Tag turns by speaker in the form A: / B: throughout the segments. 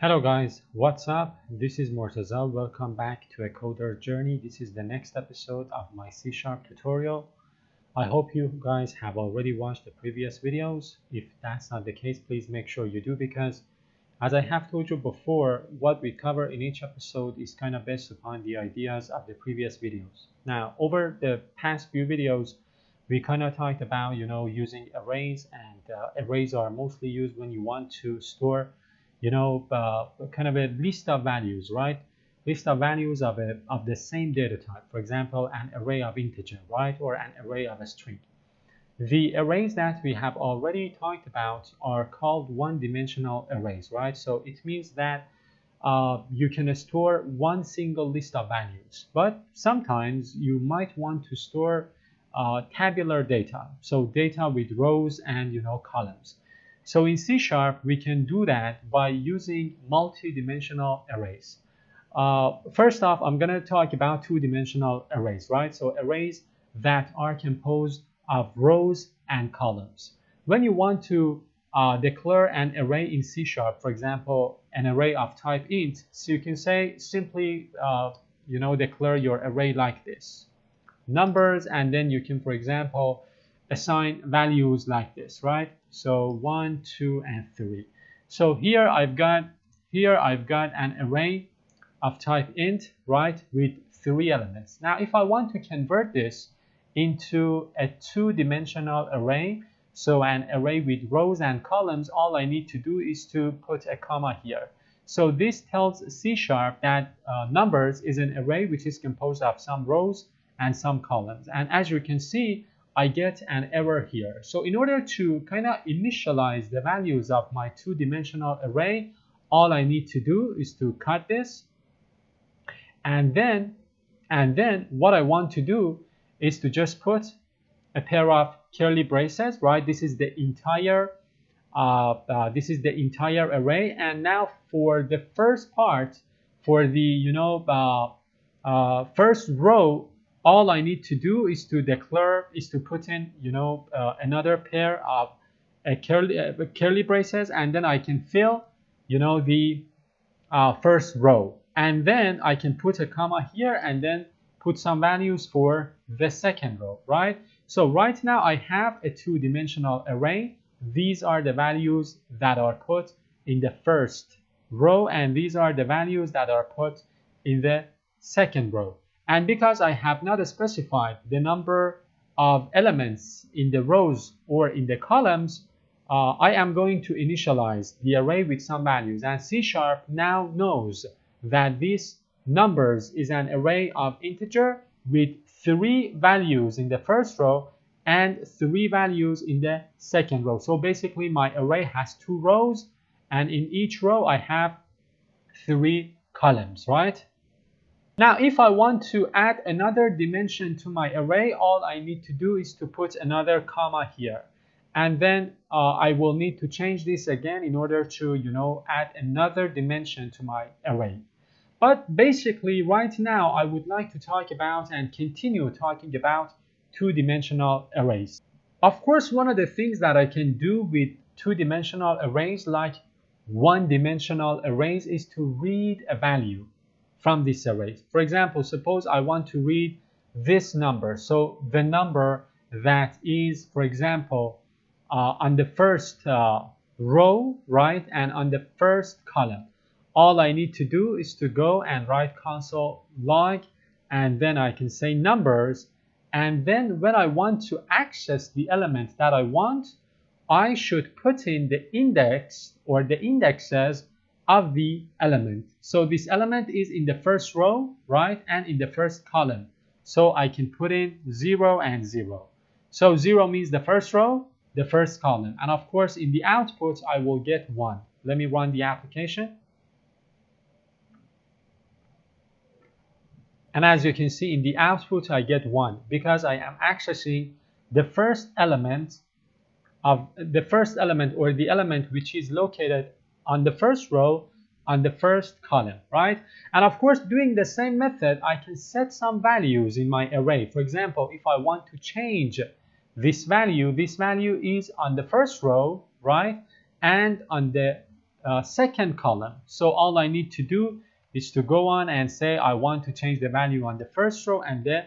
A: Hello guys, what's up? This is Mortaza. Welcome back to a coder journey. This is the next episode of my C# tutorial. I hope you guys have already watched the previous videos. If that's not the case, please make sure you do, because as I have told you before, what we cover in each episode is kind of based upon the ideas of the previous videos. Now, over the past few videos, we kind of talked about, using arrays, and arrays are mostly used when you want to store kind of a list of values, right? List of values of the same data type. For example, an array of integer, right? Or an array of a string. The arrays that we have already talked about are called one-dimensional arrays, right? So it means that you can store one single list of values, but sometimes you might want to store tabular data, so data with rows and columns. So in C# we can do that by using multi-dimensional arrays. First off, I'm going to talk about two-dimensional arrays, right? So arrays that are composed of rows and columns. When you want to declare an array in C#, for example, an array of type int, so you can say simply, declare your array like this. Numbers, and then you can, for example, assign values like this, right? So 1, 2, and 3. So here I've got an array of type int, right, with 3 elements. Now, if I want to convert this into a two-dimensional array, so an array with rows and columns, all I need to do is to put a comma here. So this tells C# that numbers is an array which is composed of some rows and some columns. And as you can see, I get an error here. So in order to kind of initialize the values of my two-dimensional array, all I need to do is to cut this, and then what I want to do is to just put a pair of curly braces, right? This is the entire array. And now for the first part, for the first row, all I need to do is to put in another pair of curly braces, and then I can fill the first row, and then I can put a comma here and then put some values for the second row, right? So right now I have a two-dimensional array. These are the values that are put in the first row, and these are the values that are put in the second row. And because I have not specified the number of elements in the rows or in the columns, I am going to initialize the array with some values. And C# now knows that this numbers is an array of integer with 3 values in the first row and 3 values in the second row. So basically my array has 2 rows, and in each row I have 3 columns, right? Now, if I want to add another dimension to my array, all I need to do is to put another comma here. And then I will need to change this again in order to, add another dimension to my array. But basically, right now, I would like to talk about and continue talking about two-dimensional arrays. Of course, one of the things that I can do with two-dimensional arrays, like one-dimensional arrays, is to read a value from this array. For example, suppose I want to read this number. So the number that is, for example, on the first row, right, and on the first column. All I need to do is to go and write console log, and then I can say numbers. And then when I want to access the element that I want, I should put in the index or the indexes of the element. So this element is in the first row, right, and in the first column. So I can put in 0 and 0. So 0 means the first row, the first column. And of course, in the output, I will get 1. Let me run the application. And as you can see in the output, I get 1 because I am accessing the first element or the element which is located on the first row, on the first column, right? And of course, doing the same method, I can set some values in my array. For example, if I want to change this value is on the first row, right? And on the second column. So all I need to do is to go on and say I want to change the value on the first row and the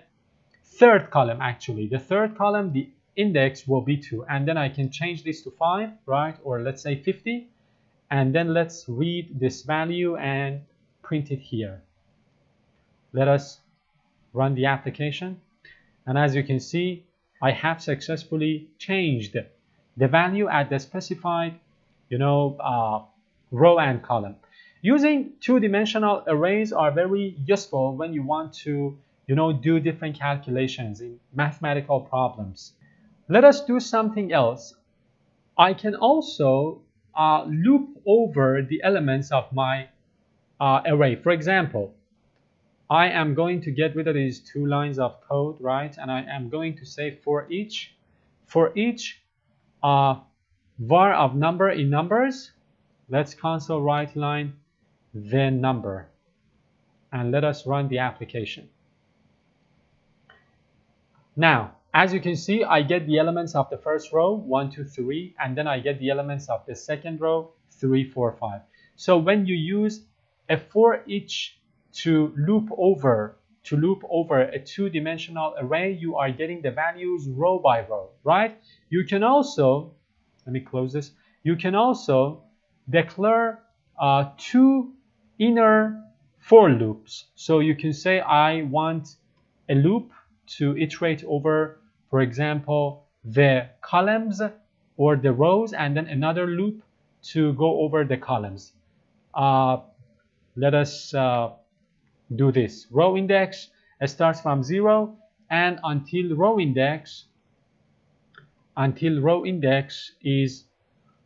A: third column. Actually, the third column, the index will be 2, and then I can change this to 5, right? Or let's say 50, and then let's read this value and print it here. Let us run the application, and as you can see, I have successfully changed the value at the specified, row and column. Using two-dimensional arrays are very useful when you want to, do different calculations in mathematical problems. Let us do something else. I can also loop over the elements of my array. For example, I am going to get rid of these 2 lines of code, right? And I am going to say for each var of number in numbers, let's console write line then number, and let us run the application. Now, as you can see, I get the elements of the first row 1, 2, 3, and then I get the elements of the second row 3, 4, 5. So when you use a for each to loop over a two-dimensional array, you are getting the values row by row, right? You can also, let me close this. You can also declare 2 inner for loops. So you can say I want a loop to iterate over, for example, the columns or the rows, and then another loop to go over the columns. Let us do this. Row index starts from 0 and until row index is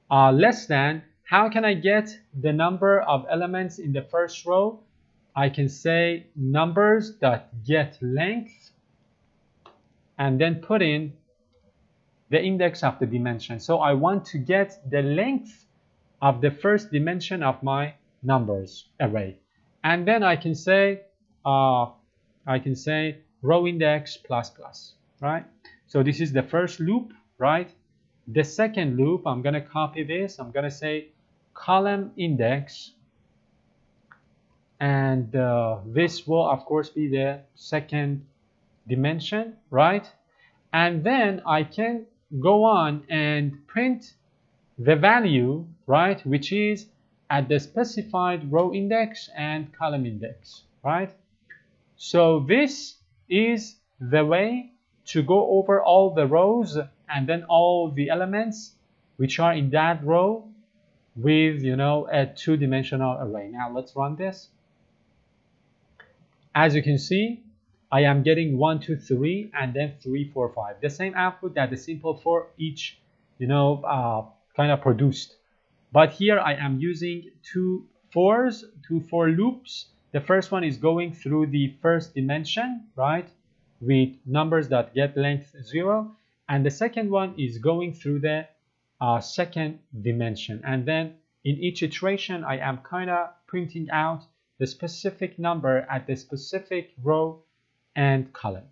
A: less than. How can I get the number of elements in the first row? I can say numbers.getLength and then put in the index of the dimension. So I want to get the length of the first dimension of my numbers array. And then I can say row index plus plus, right? So this is the first loop, right? The second loop, I'm going to copy this. I'm going to say column index, and this will of course be the second dimension, right? And then I can go on and print the value, right, which is at the specified row index and column index, right? So this is the way to go over all the rows and then all the elements which are in that row with, a two-dimensional array. Now let's run this. As you can see, I am getting 1, 2, 3, and then 3, 4, 5. The same output that the simple for each, kind of produced. But here I am using two for loops. The first one is going through the first dimension, right, with numbers.getLength 0, and the second one is going through the second dimension. And then in each iteration, I am kind of printing out the specific number at the specific row and column.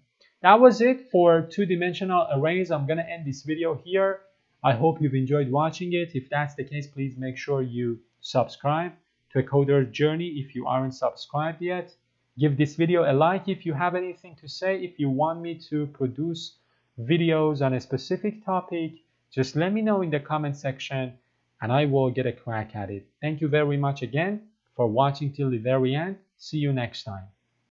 A: That was it for two-dimensional arrays. I'm going to end this video here. I hope you've enjoyed watching it. If that's the case, please make sure you subscribe to A Coder's Journey if you aren't subscribed yet. Give this video a like if you have anything to say. If you want me to produce videos on a specific topic, just let me know in the comment section and I will get a crack at it. Thank you very much again for watching till the very end. See you next time.